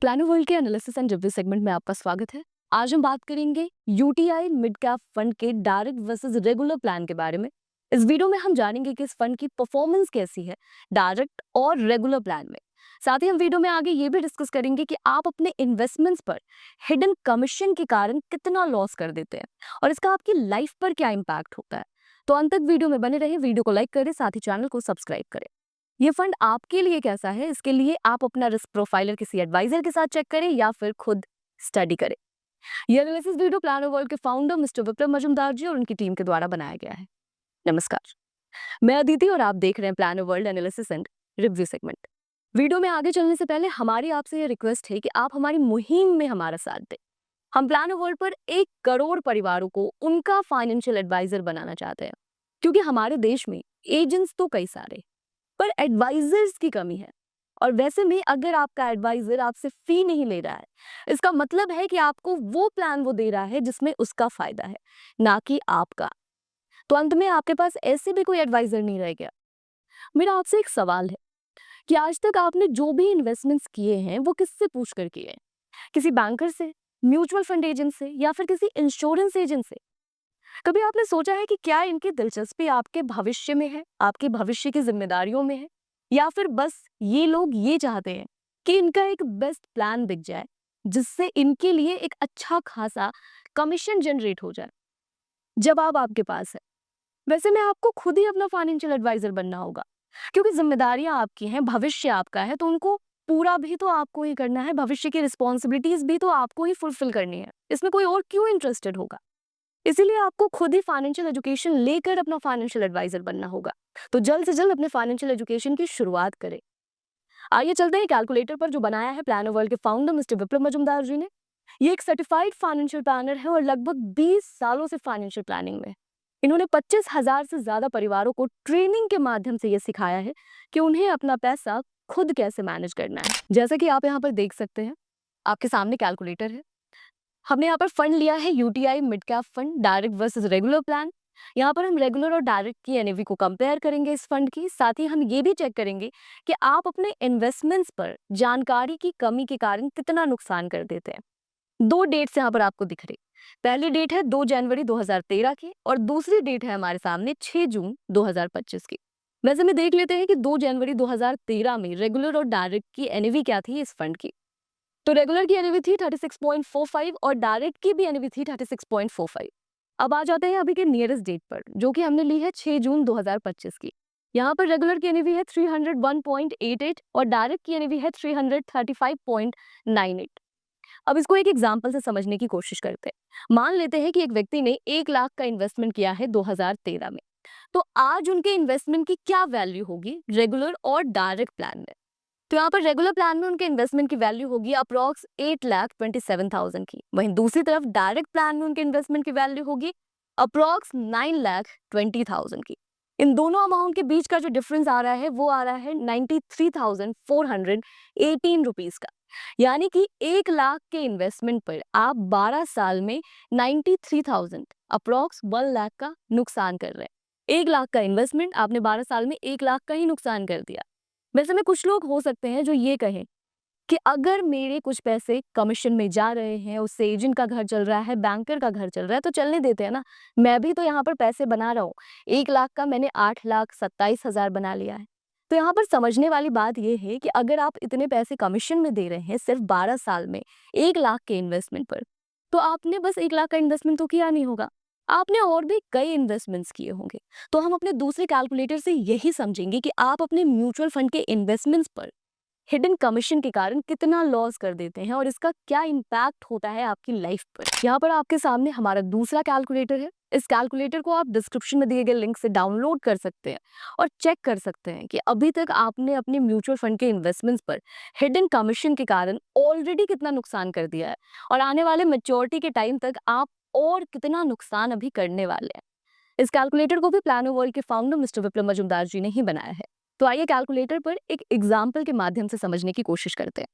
Plano world के analysis and review segment में आपका स्वागत है। आज हम बात करेंगे यूटीआई मिड कैप फंड के डायरेक्ट वर्सेस रेगुलर प्लान के बारे में। इस वीडियो में हम जानेंगे कि इस फंड की परफॉर्मेंस कैसी है डायरेक्ट और रेगुलर प्लान में। साथ ही हम वीडियो में आगे ये भी डिस्कस करेंगे कि आप अपने इन्वेस्टमेंट्स पर हिडन कमीशन के कारण कितना लॉस कर देते हैं और इसका आपकी लाइफ पर क्या इम्पैक्ट होता है। तो अंत तक वीडियो में बने रहिए, वीडियो को लाइक करें, साथ ही चैनल को सब्सक्राइब करें। ये फंड आपके लिए कैसा है, इसके लिए आप अपना रिस्क प्रोफाइलर किसी एडवाइजर के साथ चेक करें या फिर खुद स्टडी करें। ये एनालिसिस वीडियो प्लानो वर्ल्ड के फाउंडर मिस्टर विप्लव मजुमदार जी और उनकी टीम के द्वारा बनाया गया है। नमस्कार, मैं अदिति और आप देख रहे हैं plano world analysis and review segment. Video में आगे चलने से पहले हमारी आपसे ये रिक्वेस्ट है कि आप हमारी मुहिम में हमारा साथ दें। हम प्लानो वर्ल्ड पर 1 करोड़ परिवारों को उनका फाइनेंशियल एडवाइजर बनाना चाहते हैं, क्योंकि हमारे देश में एजेंट्स तो कई सारे पर एडवाइजर्स की कमी है। और वैसे में अगर आपका एडवाइजर आपसे फी नहीं ले रहा है, इसका मतलब है कि आपको वो प्लान वो दे रहा है जिसमें उसका फायदा है, ना कि आपका। तो अंत में आपके पास ऐसे भी कोई एडवाइजर नहीं रह गया। मेरा आपसे एक सवाल है कि आज तक आपने जो भी इन्वेस्टमेंट्स किए हैं वो किससे पूछ कर किए हैं? किसी बैंकर से, म्यूचुअल फंड एजेंट से या फिर किसी इंश्योरेंस एजेंट से? कभी आपने सोचा है कि क्या इनकी दिलचस्पी आपके भविष्य में है, आपके भविष्य की जिम्मेदारियों में है, या फिर बस ये लोग ये चाहते हैं कि इनका एक बेस्ट प्लान दिख जाए जिससे इनके लिए एक अच्छा खासा कमीशन जनरेट हो जाए? जवाब आपके पास है। वैसे में आपको खुद ही अपना फाइनेंशियल एडवाइजर बनना होगा, क्योंकि जिम्मेदारियां आपकी हैं, भविष्य आपका है, तो उनको पूरा भी तो आपको ही करना है, भविष्य की रिस्पॉन्सिबिलिटीज भी तो आपको ही फुलफिल करनी है। इसमें कोई और क्यों इंटरेस्टेड होगा? इसीलिए आपको खुद ही फाइनेंशियल एजुकेशन लेकर अपना फाइनेंशियल एडवाइजर बनना होगा। तो जल्द से जल्द अपने फाइनेंशियल एजुकेशन की शुरुआत करें। आइए चलते हैं कैलकुलेटर पर, जो बनाया है प्लानो वर्ल्ड के फाउंडर मिस्टर विप्लव मजुमदार जी ने। ये एक सर्टिफाइड फाइनेंशियल प्लानर है और लगभग 20 सालों से फाइनेंशियल प्लानिंग में। इन्होंने 25,000 से ज्यादा परिवारों को ट्रेनिंग के माध्यम से ये सिखाया है कि उन्हें अपना पैसा खुद कैसे मैनेज करना है। जैसा कि आप यहाँ पर देख सकते हैं, आपके सामने कैलकुलेटर है। हमने यहाँ पर फंड लिया है UTI mid cap fund direct versus regular plan. यहाँ पर हम रेगुलर और डायरेक्ट की एनएवी को कंपेयर करेंगे इस फंड की। साथ ही हम ये भी चेक करेंगे कि आप अपने इन्वेस्टमेंट्स पर जानकारी की कमी के कारण कितना नुकसान कर देते हैं। 2 डेट्स यहाँ पर आपको दिख रही। पहली डेट है 2 जनवरी 2013 की और दूसरी डेट है हमारे सामने 6 जून 2025 की। वैसे में देख लेते हैं कि 2 जनवरी 2013 में रेगुलर और डायरेक्ट की एनएवी क्या थी इस फंड की। तो रेगुलर की एनएवी थी 36.45 और डायरेक्ट की भी एनएवी थी 36.45। अब आ जाते हैं अभी के नियरेस्ट डेट पर, जो कि हमने ली है 6 जून 2025 की। यहाँ पर रेगुलर की एनएवी है 301.88 और डायरेक्ट की एनएवी है 335.98। अब इसको एक एग्जाम्पल से समझने की कोशिश करते हैं। मान लेते हैं कि एक व्यक्ति ने 1 लाख का इन्वेस्टमेंट किया है 2013 में। तो आज उनके इन्वेस्टमेंट की क्या वैल्यू होगी रेगुलर और डायरेक्ट प्लान में? तो यहाँ पर रेगुलर प्लान में उनके इन्वेस्टमेंट की वैल्यू होगी अप्रॉक्स 8,27,000 की। वहीं दूसरी तरफ डायरेक्ट प्लान में उनके इन्वेस्टमेंट की वैल्यू होगी अप्रॉक्स 9,20,000 की। इन दोनों अमाउंट के बीच का जो डिफरेंस आ रहा है वो आ रहा है 93,418 रुपीज का। यानी कि 1 लाख के इन्वेस्टमेंट पर आप 12 साल में 93,000 अप्रॉक्स 1 लाख का नुकसान कर रहे हैं। 1 लाख का इन्वेस्टमेंट आपने 12 साल में 1 लाख का ही नुकसान कर दिया। वैसे में कुछ लोग हो सकते हैं जो ये कहें कि अगर मेरे कुछ पैसे कमीशन में जा रहे हैं, उससे एजेंट का घर चल रहा है, बैंकर का घर चल रहा है, तो चलने देते हैं ना। मैं भी तो यहाँ पर पैसे बना रहा हूँ। 1 लाख का मैंने 8,27,000 बना लिया है। तो यहाँ पर समझने वाली बात यह है कि अगर आप इतने पैसे कमीशन में दे रहे हैं सिर्फ 12 साल में 1 लाख के इन्वेस्टमेंट पर, तो आपने बस 1 लाख का इन्वेस्टमेंट तो किया नहीं होगा, आपने और भी कई इन्वेस्टमेंट्स किए होंगे। तो हम अपने दूसरे कैलकुलेटर से यही समझेंगे कि आप अपने म्यूचुअल फंड के इन्वेस्टमेंट्स पर हिडन कमीशन के कारण कितना लॉस कर देते हैं और इसका क्या इम्पैक्ट होता है आपकी लाइफ पर। यहाँ पर आपके सामने हमारा दूसरा कैलकुलेटर है। इस कैलकुलेटर को आप डिस्क्रिप्शन में दिए गए लिंक से डाउनलोड कर सकते हैं और चेक कर सकते हैं कि अभी तक आपने अपने म्यूचुअल फंड के इन्वेस्टमेंट्स पर हिडन कमीशन के कारण ऑलरेडी कितना नुकसान कर दिया है और आने वाले मैच्योरिटी के टाइम तक आप और कितना नुकसान अभी करने वाले हैं। इस कैलकुलेटर को भी प्लानो वर्ल्ड के फाउंडर मिस्टर विप्लव मजुमदार जी ने ही बनाया है। तो आइए कैलकुलेटर पर एक एग्जाम्पल के माध्यम से समझने की कोशिश करते हैं।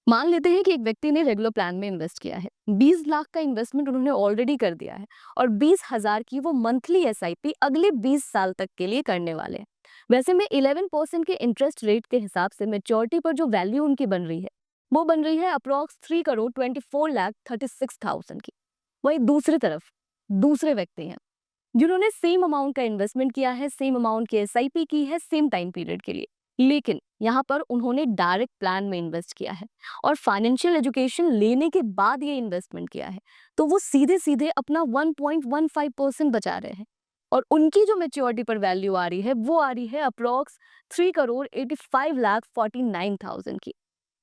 मान लेते हैं कि एक व्यक्ति ने रेगुलर प्लान में इन्वेस्ट किया है। 20 लाख का इन्वेस्टमेंट उन्होंने ऑलरेडी कर दिया है और 20,000 की वो मंथली एसआईपी अगले 20 साल तक के लिए करने वाले हैं। वैसे में 11% के इंटरेस्ट रेट के हिसाब से मैच्योरिटी पर जो वैल्यू उनकी बन रही है वो बन रही है अप्रॉक्स 3,24,36,000 की। वही दूसरी तरफ दूसरे व्यक्ति हैं जिन्होंने सेम अमाउंट का इन्वेस्टमेंट किया है, सेम अमाउंट की एसआईपी की है सेम टाइम पीरियड के लिए, लेकिन यहाँ पर उन्होंने डायरेक्ट प्लान में इन्वेस्ट किया है और फाइनेंशियल एजुकेशन लेने के बाद ये इन्वेस्टमेंट किया है, तो वो सीधे सीधे अपना 1.15% बचा रहे हैं और उनकी जो मेच्योरिटी पर वैल्यू आ रही है वो आ रही है अप्रॉक्स 3,85,49,000 की।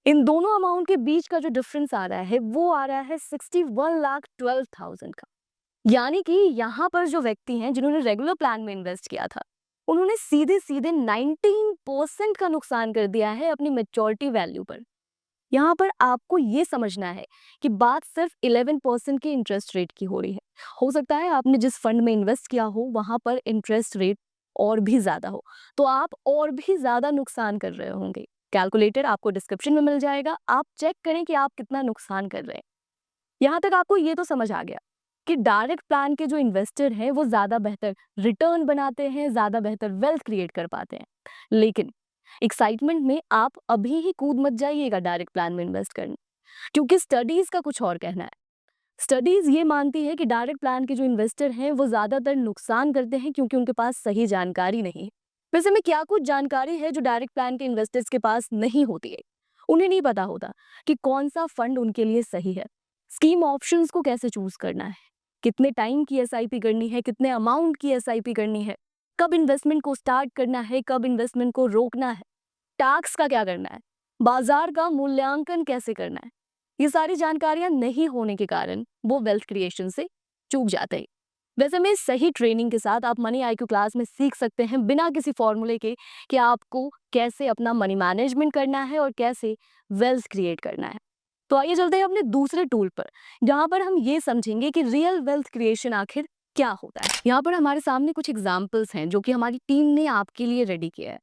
इन दोनों अमाउंट के बीच का जो डिफरेंस आ रहा है वो आ रहा है 61,12,000 का। यानी कि यहाँ पर जो व्यक्ति हैं जिन्होंने रेगुलर प्लान में इन्वेस्ट किया था, उन्होंने सीधे सीधे 19% का नुकसान कर दिया है अपनी मेच्योरिटी वैल्यू पर। यहाँ पर आपको ये समझना है कि बात सिर्फ 11% के इंटरेस्ट रेट की हो रही है। हो सकता है आपने जिस फंड में इन्वेस्ट किया हो वहां पर इंटरेस्ट रेट और भी ज्यादा हो, तो आप और भी ज्यादा नुकसान कर रहे होंगे। कैलकुलेटर आपको डिस्क्रिप्शन में मिल जाएगा, आप चेक करें कि आप कितना नुकसान कर रहे हैं। यहाँ तक आपको ये तो समझ आ गया कि डायरेक्ट प्लान के जो इन्वेस्टर हैं वो ज्यादा बेहतर रिटर्न बनाते हैं, ज्यादा बेहतर वेल्थ क्रिएट कर पाते हैं। लेकिन एक्साइटमेंट में आप अभी ही कूद मत जाइएगा डायरेक्ट प्लान में इन्वेस्ट करने, क्योंकि स्टडीज का कुछ और कहना है। स्टडीज ये मानती है कि डायरेक्ट प्लान के जो इन्वेस्टर हैं वो ज्यादातर नुकसान करते हैं क्योंकि उनके पास सही जानकारी नहीं है। वैसे में क्या कुछ जानकारी है जो डायरेक्ट प्लान के इन्वेस्टर्स के पास नहीं होती है। उन्हें नहीं पता होता कि कौन सा फंड उनके लिए सही है, स्कीम ऑप्शंस को कैसे चूज करना है, कितने टाइम की एसआईपी करनी है, कितने अमाउंट की एसआईपी करनी है, कब इन्वेस्टमेंट को स्टार्ट करना है, कब इन्वेस्टमेंट को रोकना है, टैक्स का क्या करना है, बाजार का मूल्यांकन कैसे करना है। ये सारी जानकारियां नहीं होने के कारण वो वेल्थ क्रिएशन से चूक जाते हैं। वैसे में सही ट्रेनिंग के साथ आप मनी आईक्यू क्लास में सीख सकते हैं बिना किसी फॉर्मूले के कि आपको कैसे अपना मनी मैनेजमेंट करना है और कैसे वेल्थ क्रिएट करना है। तो आइए चलते हैं अपने दूसरे टूल पर, जहां पर हम ये समझेंगे कि रियल वेल्थ क्रिएशन आखिर क्या होता है। यहाँ पर हमारे सामने कुछ एग्जाम्पल्स हैं जो कि हमारी टीम ने आपके लिए रेडी किया है।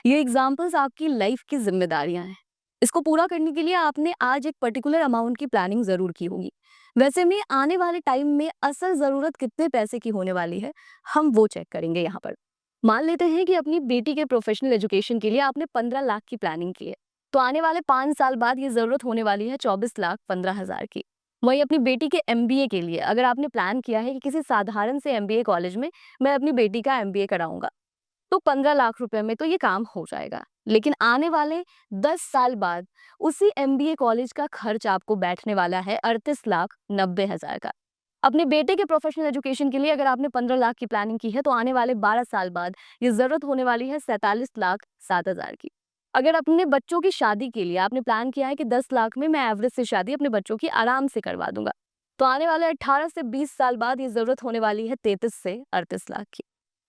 ये एग्जाम्पल्स आपकी लाइफ की जिम्मेदारियां हैं। इसको पूरा करने के लिए आपने आज एक पर्टिकुलर अमाउंट की प्लानिंग जरूर की होगी। वैसे में आने वाले टाइम में असल जरूरत कितने पैसे की होने वाली है, हम वो चेक करेंगे यहाँ पर। मान लेते हैं कि अपनी बेटी के प्रोफेशनल एजुकेशन के लिए आपने 15 लाख की प्लानिंग की है, तो आने वाले 5 साल बाद ये जरूरत होने वाली है 24,15,000 की। वहीं अपनी बेटी के एमबीए के लिए अगर आपने प्लान किया है कि किसी साधारण से एमबीए कॉलेज में मैं अपनी बेटी का एमबीए कराऊंगा, तो 15 लाख रुपए में तो ये काम हो जाएगा। लेकिन आने वाले 10 साल बाद उसी एमबीए कॉलेज का खर्च आपको बैठने वाला है 38,90,000 का। अपने बेटे के प्रोफेशनल एजुकेशन के लिए अगर आपने 15 लाख की प्लानिंग की है, तो आने वाले 12 साल बाद ये जरूरत होने वाली है 47,07,000 की। अगर अपने बच्चों की शादी के लिए आपने प्लान किया है कि 10 लाख में मैं एवरेज से शादी अपने बच्चों की आराम से करवा दूंगा, तो आने वाले 18 से 20 साल बाद ये जरूरत होने वाली है 33 से 38 लाख की।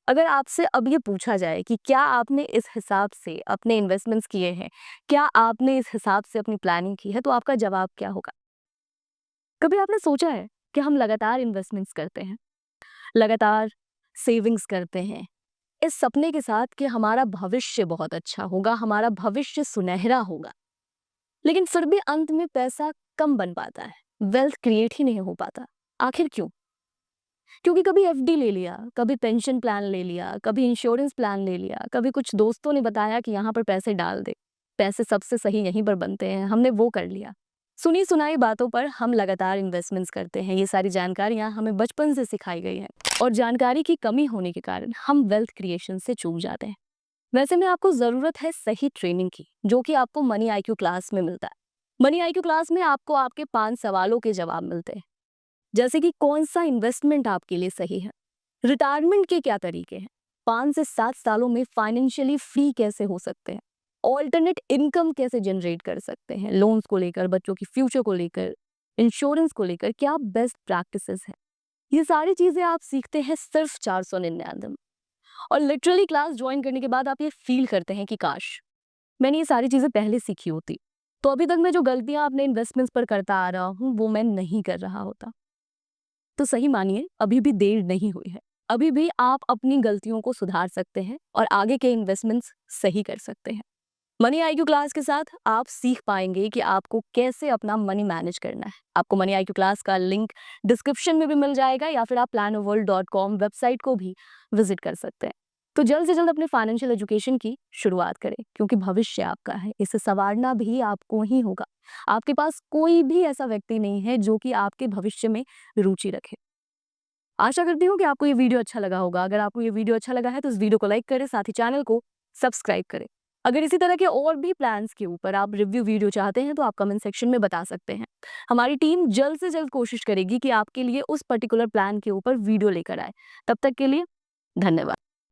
अगर आपसे अब ये पूछा जाए कि क्या आपने इस हिसाब से अपने इन्वेस्टमेंट्स किए हैं, क्या आपने इस हिसाब से अपनी प्लानिंग की है, तो आपका जवाब क्या होगा? कभी आपने सोचा है कि हम लगातार इन्वेस्टमेंट्स करते हैं, लगातार सेविंग्स करते हैं, इस सपने के साथ कि हमारा भविष्य बहुत अच्छा होगा, हमारा भविष्य सुनहरा होगा, लेकिन फिर भी अंत में पैसा कम बन पाता है, वेल्थ क्रिएट ही नहीं हो पाता। आखिर क्यों? क्योंकि कभी एफडी ले लिया, कभी पेंशन प्लान ले लिया, कभी इंश्योरेंस प्लान ले लिया, कभी कुछ दोस्तों ने बताया कि यहाँ पर पैसे डाल दे, पैसे सबसे सही यहीं पर बनते हैं, हमने वो कर लिया। सुनी सुनाई बातों पर हम लगातार इन्वेस्टमेंट्स करते हैं। ये सारी जानकारियां हमें बचपन से सिखाई गई हैं और जानकारी की कमी होने के कारण हम वेल्थ क्रिएशन से चूक जाते हैं। वैसे में आपको जरूरत है सही ट्रेनिंग की, जो कि आपको मनी आईक्यू क्लास में मिलता है। मनी आईक्यू क्लास में आपको आपके 5 सवालों के जवाब मिलते हैं, जैसे कि कौन सा इन्वेस्टमेंट आपके लिए सही है, रिटायरमेंट के क्या तरीके हैं, 5 से 7 सालों में फाइनेंशियली फ्री कैसे हो सकते हैं, ऑल्टरनेट इनकम कैसे जनरेट कर सकते हैं, लोन्स को लेकर, बच्चों की फ्यूचर को लेकर, इंश्योरेंस को लेकर क्या बेस्ट प्रैक्टिसेस हैं। ये सारी चीजें आप सीखते हैं सिर्फ 499 में। और लिटरली क्लास ज्वाइन करने के बाद आप ये फील करते हैं कि काश मैंने ये सारी चीजें पहले सीखी होती, तो अभी तक मैं जो गलतियां अपने इन्वेस्टमेंट्स पर करता आ रहा हूँ वो मैं नहीं कर रहा होता। तो सही मानिए अभी भी देर नहीं हुई है। अभी भी आप अपनी गलतियों को सुधार सकते हैं और आगे के इन्वेस्टमेंट्स सही कर सकते हैं। मनी आईक्यू क्लास के साथ आप सीख पाएंगे कि आपको कैसे अपना मनी मैनेज करना है। आपको मनी आईक्यू क्लास का लिंक डिस्क्रिप्शन में भी मिल जाएगा, या फिर आप planoworld.com वेबसाइट को भी विजिट कर सकते हैं। तो जल्द से जल्द अपने फाइनेंशियल एजुकेशन की शुरुआत करें, क्योंकि भविष्य आपका है, इसे संवारना भी आपको ही होगा। आपके पास कोई भी ऐसा व्यक्ति नहीं है जो कि आपके भविष्य में रुचि रखे। आशा करती हूँ कि आपको ये वीडियो अच्छा लगा होगा। अगर आपको ये वीडियो अच्छा लगा है तो इस वीडियो को लाइक करें, साथ ही चैनल को सब्सक्राइब करें। अगर इसी तरह के और भी प्लान्स के ऊपर आप रिव्यू वीडियो चाहते हैं तो आप कमेंट सेक्शन में बता सकते हैं। हमारी टीम जल्द से जल्द कोशिश करेगी कि आपके लिए उस पर्टिकुलर प्लान के ऊपर वीडियो लेकर आए। तब तक के लिए धन्यवाद।